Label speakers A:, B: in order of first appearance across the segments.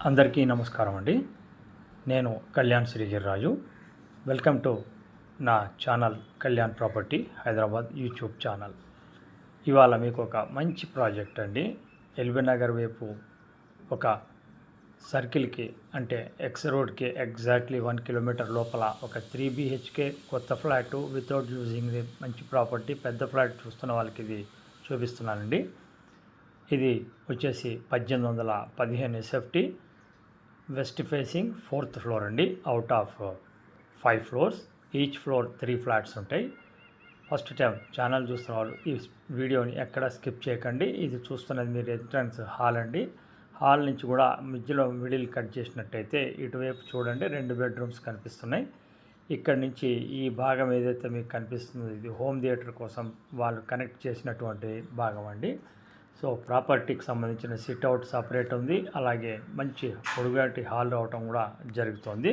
A: అందరికీ నమస్కారం అండి. నేను కళ్యాణ్ శ్రీగిరిరాజు. వెల్కమ్ టు నా channel Kalyan property Hyderabad YouTube channel. ఇవాళ మీకు ఒక మంచి ప్రాజెక్ట్ అండి. ఎల్బీ నగర్ వైపు ఒక సర్కిల్కి అంటే ఎక్స్ రోడ్కి ఎగ్జాక్ట్లీ 1 కిలోమీటర్ లోపల ఒక 3 BHK కొత్త ఫ్లాట్ వితౌట్ యూజింగ్ మంచి ప్రాపర్టీ, పెద్ద ఫ్లాట్ చూస్తున్న వాళ్ళకి ఇది చూపిస్తున్నానండి. ఇది వచ్చేసి 1815 SFT, west facing 4th floor అండి. Out of 5 floors, each floor 3 flats ఉంటాయి. ఫస్ట్ టైం ఛానల్ చూస్తున్న వాళ్ళు ఈ వీడియోని ఎక్కడ స్కిప్ చేయకండి. ఇది చూస్తున్నది మీరు ఎంట్రన్స్ హాల్ అండి. హాల్ నుంచి కూడా మధ్యలో మిడిల్ కట్ చేసినట్టయితే ఇటువైపు చూడండి 2 బెడ్రూమ్స్ కనిపిస్తున్నాయి. ఇక్కడ నుంచి ఈ భాగం ఏదైతే మీకు కనిపిస్తుందో ఇది హోమ్ థియేటర్ కోసం వాళ్ళు కనెక్ట్ చేసినటువంటి భాగం అండి. సో ప్రాపర్టీకి సంబంధించిన సిట్అవుట్ సపరేట్ ఉంది, అలాగే మంచి పొడుగాటి హాల్ రావటం కూడా జరుగుతుంది.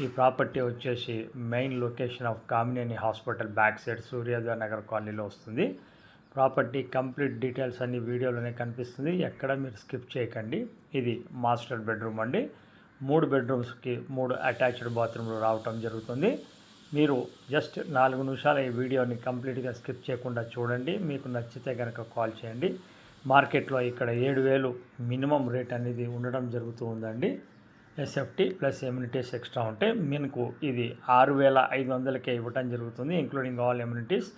A: ఈ ప్రాపర్టీ వచ్చేసి main location of Kamineni hospital back side సూర్యోదయ నగర్ కాలనీలో వస్తుంది. ప్రాపర్టీ కంప్లీట్ డీటెయిల్స్ అన్ని వీడియోలోనే కనిపిస్తుంది, ఎక్కడ మీరు స్కిప్ చేయకండి. ఇది మాస్టర్ బెడ్రూమ్ అండి. 3 బెడ్రూమ్స్కి 3 అటాచ్డ్ బాత్రూమ్లు రావటం జరుగుతుంది. మీరు జస్ట్ 4 నిమిషాలు ఈ వీడియోని కంప్లీట్గా స్కిప్ చేయకుండా చూడండి. మీకు నచ్చితే కనుక కాల్ చేయండి. మార్కెట్లో ఇక్కడ 7,000 మినిమం రేట్ అనేది ఉండడం జరుగుతూ ఉందండి. SFT ప్లస్ ఎమ్యూనిటీస్ ఎక్స్ట్రా ఉంటే మీకు ఇది 6,500కే ఇవ్వటం జరుగుతుంది, ఇంక్లూడింగ్ ఆల్ ఎమ్యూనిటీస్.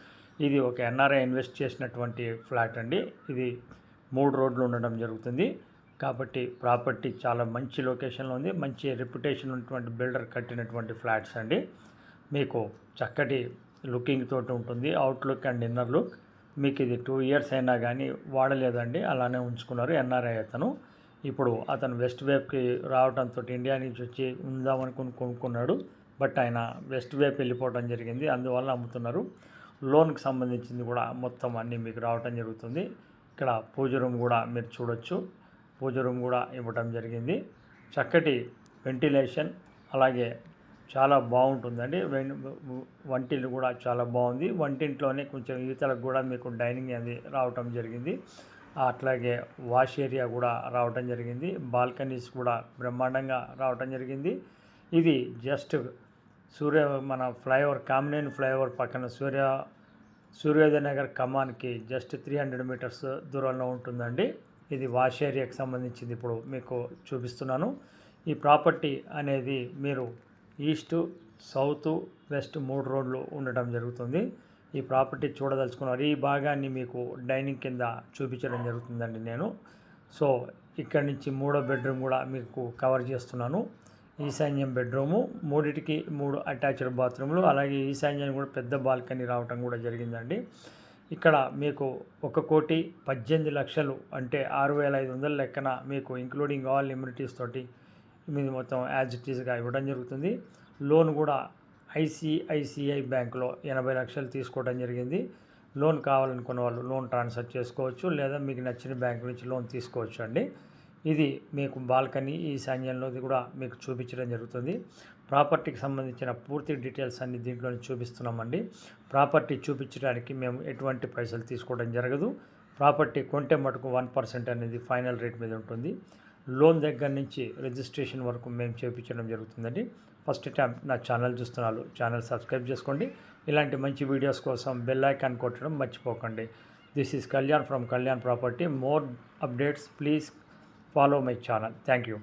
A: ఇది ఒక NRI ఇన్వెస్ట్ చేసినటువంటి ఫ్లాట్ అండి. ఇది 3 రోడ్లు ఉండడం జరుగుతుంది. కాబట్టి ప్రాపర్టీ చాలా మంచి లొకేషన్లో ఉంది. మంచి రెప్యుటేషన్ ఉన్నటువంటి బిల్డర్ కట్టినటువంటి ఫ్లాట్స్ అండి. మీకు చక్కటి లుకింగ్ తోటి ఉంటుంది, అవుట్లుక్ అండ్ ఇన్నర్ లుక్. మీకు ఇది 2 years అయినా కానీ వాడలేదండి, అలానే ఉంచుకున్నారు. NRI అతను. ఇప్పుడు అతను వెస్ట్ వైపుకి రావడంతో ఇండియా నుంచి వచ్చి ఉందామనుకుని కొనుక్కున్నాడు, బట్ ఆయన వెస్ట్ వైపు వెళ్ళిపోవడం జరిగింది, అందువల్ల అమ్ముతున్నారు. లోన్కి సంబంధించింది కూడా మొత్తం అన్నీ మీకు రావడం జరుగుతుంది. ఇక్కడ పూజ రూమ్ కూడా మీరు చూడొచ్చు, పూజ రూమ్ కూడా ఇవ్వడం జరిగింది. చక్కటి వెంటిలేషన్, అలాగే చాలా బాగుంటుందండి. వంటిల్లు కూడా చాలా బాగుంది. వంటింట్లోనే కొంచెం ఈతలకు కూడా మీకు డైనింగ్ అది రావటం జరిగింది. అట్లాగే వాష్ ఏరియా కూడా రావటం జరిగింది. బాల్కనీస్ కూడా బ్రహ్మాండంగా రావటం జరిగింది. ఇది జస్ట్ మన ఫ్లైఓవర్, కామినేని ఫ్లైఓవర్ పక్కన సూర్యోదయ నగర్ కమాన్కి జస్ట్ 300 meters దూరంలో ఉంటుందండి. ఇది వాష్ ఏరియాకి సంబంధించింది ఇప్పుడు మీకు చూపిస్తున్నాను. ఈ ప్రాపర్టీ అనేది మీరు ఈస్ట్, సౌత్, వెస్ట్ 3 రోడ్లు ఉండటం జరుగుతుంది. ఈ ప్రాపర్టీ చూడదలుచుకున్నారు. ఈ భాగాన్ని మీకు డైనింగ్ కింద చూపించడం జరుగుతుందండి నేను. సో ఇక్కడి నుంచి 3వ బెడ్రూమ్ కూడా మీకు కవర్ చేస్తున్నాను. ఈశాన్యం బెడ్రూము, 3టికి 3 అటాచ్డ్ బాత్రూమ్లు, అలాగే ఈశాన్యం కూడా పెద్ద బాల్కనీ రావటం కూడా జరిగిందండి. ఇక్కడ మీకు 1,18,00,000 అంటే 6,500 లెక్కన మీకు ఇంక్లూడింగ్ ఆల్ ఇమ్యూనిటీస్ తోటి మీరు మొత్తం యాజ్ ఇట్ ఈస్గా ఇవ్వడం జరుగుతుంది. లోన్ కూడా ICICI బ్యాంకులో 80 లక్షలు తీసుకోవడం జరిగింది. లోన్ కావాలనుకున్న వాళ్ళు లోన్ ట్రాన్స్ఫర్ చేసుకోవచ్చు, లేదా మీకు నచ్చిన బ్యాంకు నుంచి లోన్ తీసుకోవచ్చు అండి. ఇది మీకు బాల్కనీ ఈశాన్యంలోది కూడా మీకు చూపించడం జరుగుతుంది. ప్రాపర్టీకి సంబంధించిన పూర్తి డీటెయిల్స్ అన్ని దీంట్లో చూపిస్తున్నామండి. ప్రాపర్టీ చూపించడానికి మేము ఎటువంటి పైసలు తీసుకోవడం జరగదు. ప్రాపర్టీ కొంటే మటుకు 1% అనేది ఫైనల్ రేట్ మీద ఉంటుంది. లోన్ దగ్గర నుంచి రిజిస్ట్రేషన్ వరకు మేము చేయించడం జరుగుతుందండి. ఫస్ట్ టైం నా ఛానల్ చూస్తున్నారు, ఛానల్ సబ్స్క్రైబ్ చేసుకోండి. ఇలాంటి మంచి వీడియోస్ కోసం బెల్ ఐకాన్ కొట్టడం మర్చిపోకండి. This is Kalyan from Kalyan property. More updates please follow my channel. Thank you.